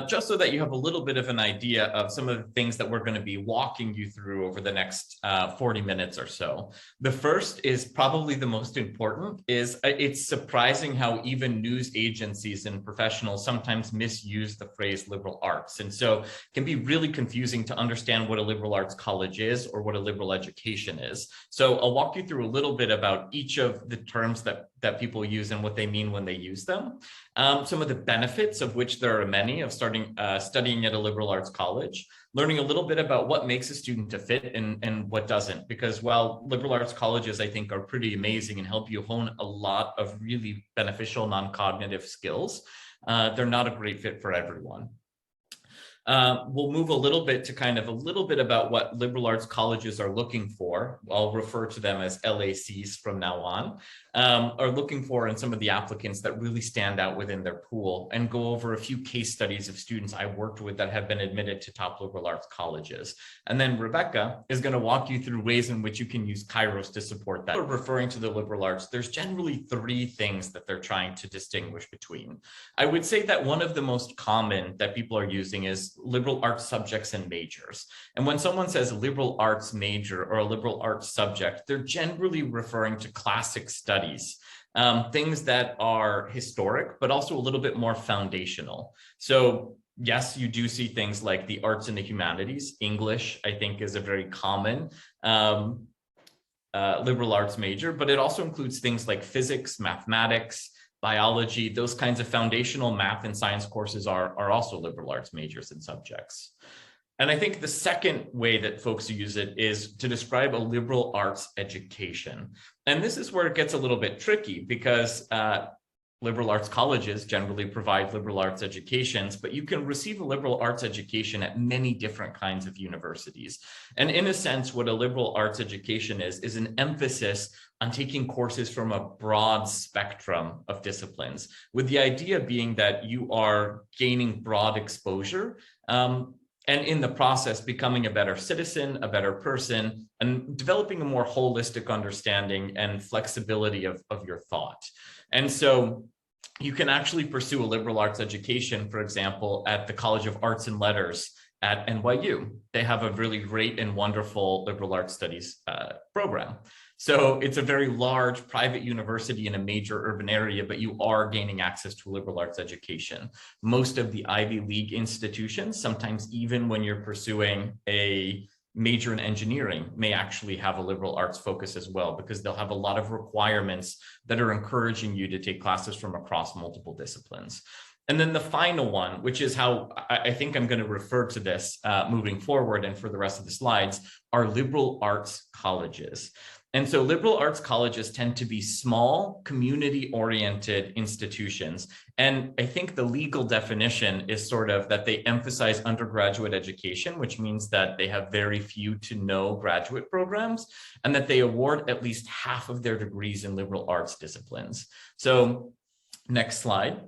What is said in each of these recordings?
just so that you have a little bit of an idea of some of the things that we're going to be walking you through over the next 40 minutes or so. The first is probably the most important, is it's surprising how even news agencies and professionals sometimes misuse the phrase liberal arts. And so it can be really confusing to understand what a liberal arts college is or what a liberal education is. So I'll walk you through a little bit about each of the terms that people use and what they mean when they use them. Some of the benefits, of which there are many, of studying at a liberal arts college, learning a little bit about what makes a student a fit and what doesn't, because while liberal arts colleges, I think, are pretty amazing and help you hone a lot of really beneficial non-cognitive skills, they're not a great fit for everyone. We'll move a little bit to kind of a little bit about what liberal arts colleges are looking for. I'll refer to them as LACs from now on, are looking for in some of the applicants that really stand out within their pool, and go over a few case studies of students I worked with that have been admitted to top liberal arts colleges. And then Rebecca is going to walk you through ways in which you can use Kyros to support that. Referring to the liberal arts, there's generally three things that they're trying to distinguish between. I would say that one of the most common that people are using is liberal arts subjects and majors. And when someone says liberal arts major or a liberal arts subject, they're generally referring to classic studies, things that are historic, but also a little bit more foundational. So yes, you do see things like the arts and the humanities. English, I think, is a very common liberal arts major, but it also includes things like physics, mathematics, biology. Those kinds of foundational math and science courses are also liberal arts majors and subjects. And I think the second way that folks use it is to describe a liberal arts education. And this is where it gets a little bit tricky, because liberal arts colleges generally provide liberal arts educations, but you can receive a liberal arts education at many different kinds of universities. And in a sense, what a liberal arts education is an emphasis on taking courses from a broad spectrum of disciplines, with the idea being that you are gaining broad exposure, and in the process becoming a better citizen, a better person, and developing a more holistic understanding and flexibility of your thought. And so you can actually pursue a liberal arts education, for example, at the College of Arts and Letters at NYU. They have a really great and wonderful liberal arts studies program. So it's a very large private university in a major urban area, but you are gaining access to a liberal arts education. Most of the Ivy League institutions, sometimes even when you're pursuing a major in engineering, may actually have a liberal arts focus as well, because they'll have a lot of requirements that are encouraging you to take classes from across multiple disciplines. And then the final one, which is how I think I'm going to refer to this moving forward and for the rest of the slides, are liberal arts colleges. And so liberal arts colleges tend to be small, community-oriented institutions. And I think the legal definition is sort of that they emphasize undergraduate education, which means that they have very few to no graduate programs, and that they award at least half of their degrees in liberal arts disciplines. So next slide.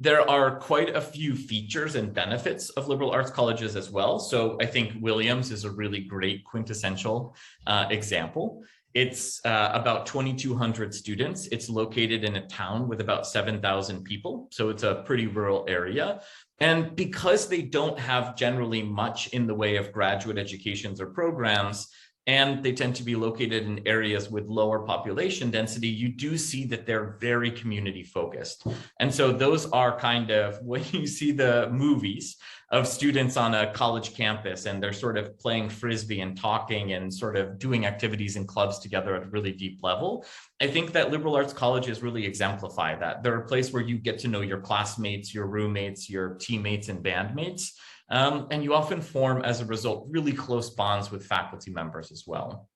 There are quite a few features and benefits of liberal arts colleges as well. So I think Williams is a really great quintessential example. It's about 2,200 students. It's located in a town with about 7,000 people. So it's a pretty rural area. And because they don't have generally much in the way of graduate educations or programs, and they tend to be located in areas with lower population density, you do see that they're very community focused. And so those are kind of when you see the movies of students on a college campus and they're sort of playing Frisbee and talking and sort of doing activities in clubs together at a really deep level. I think that liberal arts colleges really exemplify that. They're a place where you get to know your classmates, your roommates, your teammates and bandmates. And you often form, as a result, really close bonds with faculty members as well.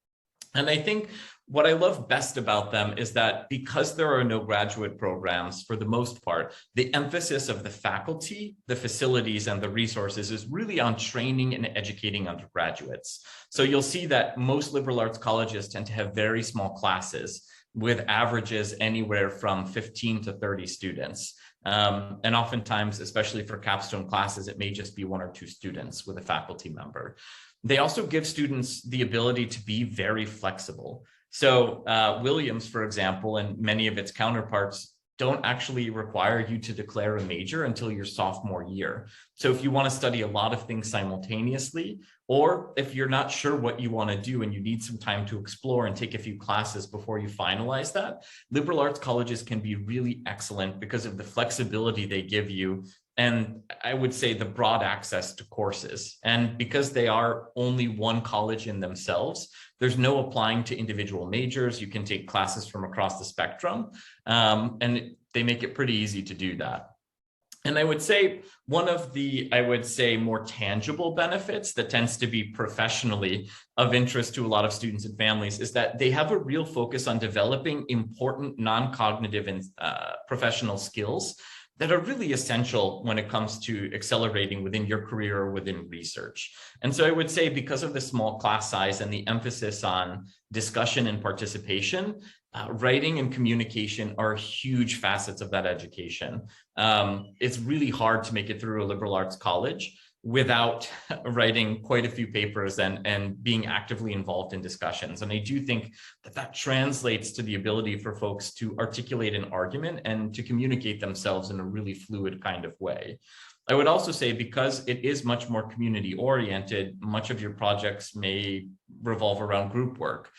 And I think what I love best about them is that because there are no graduate programs, for the most part, the emphasis of the faculty, the facilities, and the resources is really on training and educating undergraduates. So you'll see that most liberal arts colleges tend to have very small classes with averages anywhere from 15 to 30 students. And oftentimes, especially for capstone classes, it may just be 1 or 2 students with a faculty member. They also give students the ability to be very flexible. So Williams, for example, and many of its counterparts don't actually require you to declare a major until your sophomore year. So if you want to study a lot of things simultaneously, or if you're not sure what you want to do and you need some time to explore and take a few classes before you finalize that, liberal arts colleges can be really excellent because of the flexibility they give you. And I would say the broad access to courses. And because they are only one college in themselves, there's no applying to individual majors. You can take classes from across the spectrum, and they make it pretty easy to do that. And I would say one of the, more tangible benefits that tends to be professionally of interest to a lot of students and families is that they have a real focus on developing important non-cognitive and professional skills that are really essential when it comes to accelerating within your career or within research. And so I would say, because of the small class size and the emphasis on discussion and participation, writing and communication are huge facets of that education. It's really hard to make it through a liberal arts college without writing quite a few papers and being actively involved in discussions. And I do think that translates to the ability for folks to articulate an argument and to communicate themselves in a really fluid kind of way. I would also say, because it is much more community oriented, much of your projects may revolve around group work.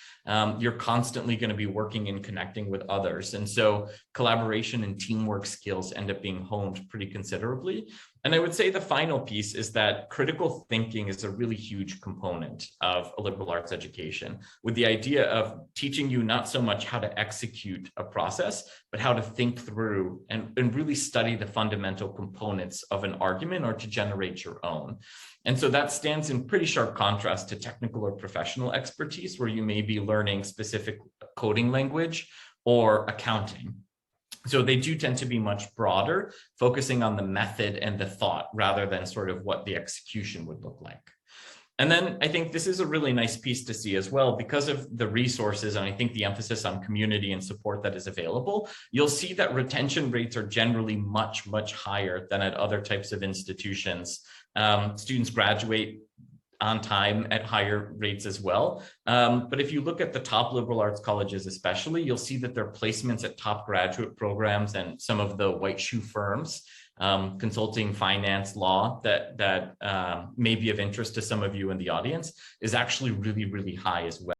You're constantly going to be working and connecting with others. And so collaboration and teamwork skills end up being honed pretty considerably. And I would say the final piece is that critical thinking is a really huge component of a liberal arts education, with the idea of teaching you not so much how to execute a process, but how to think through and really study the fundamental components of an argument or to generate your own. And so that stands in pretty sharp contrast to technical or professional expertise, where you may be learning specific coding language or accounting. So they do tend to be much broader, focusing on the method and the thought rather than sort of what the execution would look like. And then I think this is a really nice piece to see as well, because of the resources and I think the emphasis on community and support that is available. You'll see that retention rates are generally much, much higher than at other types of institutions. Students graduate on time at higher rates as well. But if you look at the top liberal arts colleges especially, you'll see that their placements at top graduate programs and some of the white shoe firms, consulting, finance, law, that may be of interest to some of you in the audience, is actually really, really high as well.